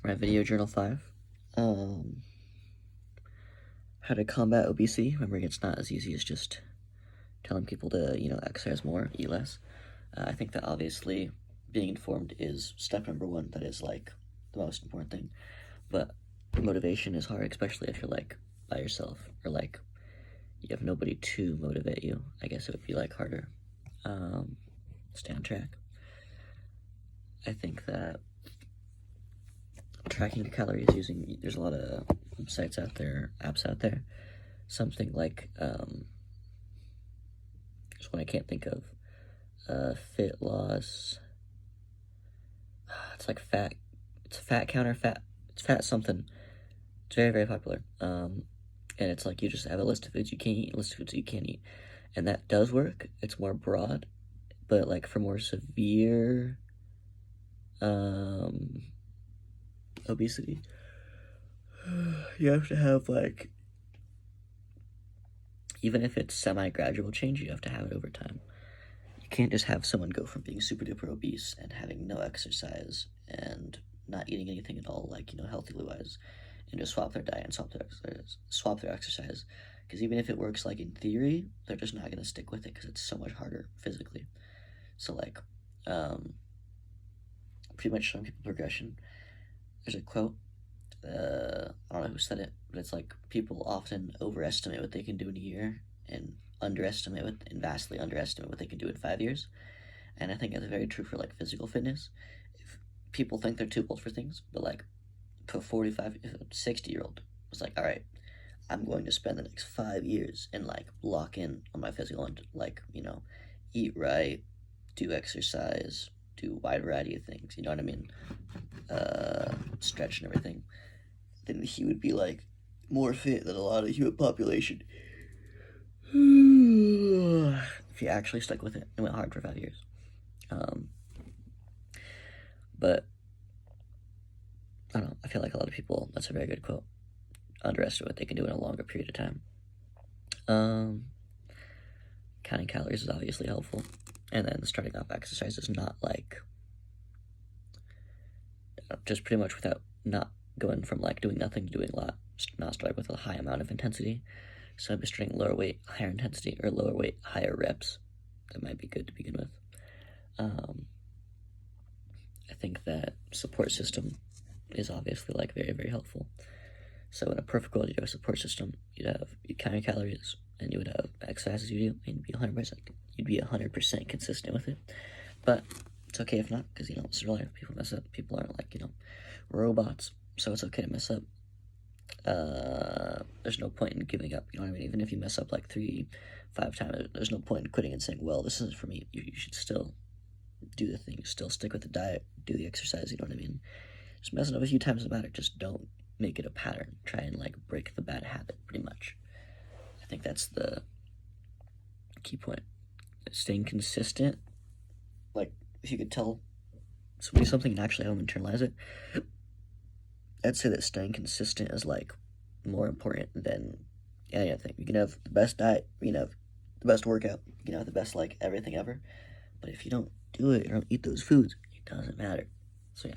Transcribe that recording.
for my video journal 5. How to combat obesity. Remembering it's not as easy as just telling people to, exercise more, eat less. I think that obviously being informed is step number 1. That is like the most important thing. But motivation is hard, especially if you're like by yourself or like you have nobody to motivate you. I guess it would be like harder. Stay on track. I think that tracking the calories there's a lot of sites out there, apps out there. Something like, there's one I can't think of. Fit Loss. It's like it's Fat Counter, it's Fat something. It's very, very popular. And it's like you just have a list of foods you can eat, list of foods you can't eat. And that does work. It's more broad, but like for more severe obesity, you have to have like, even if it's semi-gradual change, you have to have it over time. You can't just have someone go from being super duper obese and having no exercise and not eating anything at all, like, healthily wise, and just swap their diet and swap their exercise. Because even if it works, like, in theory, they're just not going to stick with it because it's so much harder physically. So, like, pretty much showing people progression. There's a quote, I don't know who said it, but it's like, people often overestimate what they can do in a year and vastly underestimate what they can do in 5 years. And I think that's very true for like physical fitness. If people think they're too old for things, but like a 60-year-old was like, all right, I'm going to spend the next 5 years and like lock in on my physical and like, eat right, do exercise, do a wide variety of things, you know what I mean? Stretch and everything. Then he would be like more fit than a lot of the human population. If he actually stuck with it and went hard for 5 years. But I don't know, I feel like a lot of people, that's a very good quote, underestimate what they can do in a longer period of time. Counting calories is obviously helpful. And then starting off exercise is not like, just pretty much without not going from like doing nothing to doing a lot, not starting with a high amount of intensity. So I'd be starting lower weight, higher intensity, or lower weight, higher reps. That might be good to begin with. I think that support system is obviously like very, very helpful. So in a perfect world, you'd have a support system. You'd count your calories, and you would have exercises you do, and you'd be 100% consistent with it. But it's okay if not, because it's real life. People mess up. People aren't like robots, so it's okay to mess up. There's no point in giving up, you know what I mean? Even if you mess up like 3-5 times, there's no point in quitting and saying, well, this isn't for me. You should still do the thing, still stick with the diet, do the exercise, you know what I mean? Just messing up a few times doesn't matter. Just don't make it a pattern. Try and like break the bad habit, pretty much. I think that's the key point. Staying consistent. Like, if you could tell somebody something and actually have them internalize it, I'd say that staying consistent is like more important than any other thing. You can have the best diet, you can have the best workout, you can have the best like everything ever, but if you don't do it or don't eat those foods, it doesn't matter. So yeah.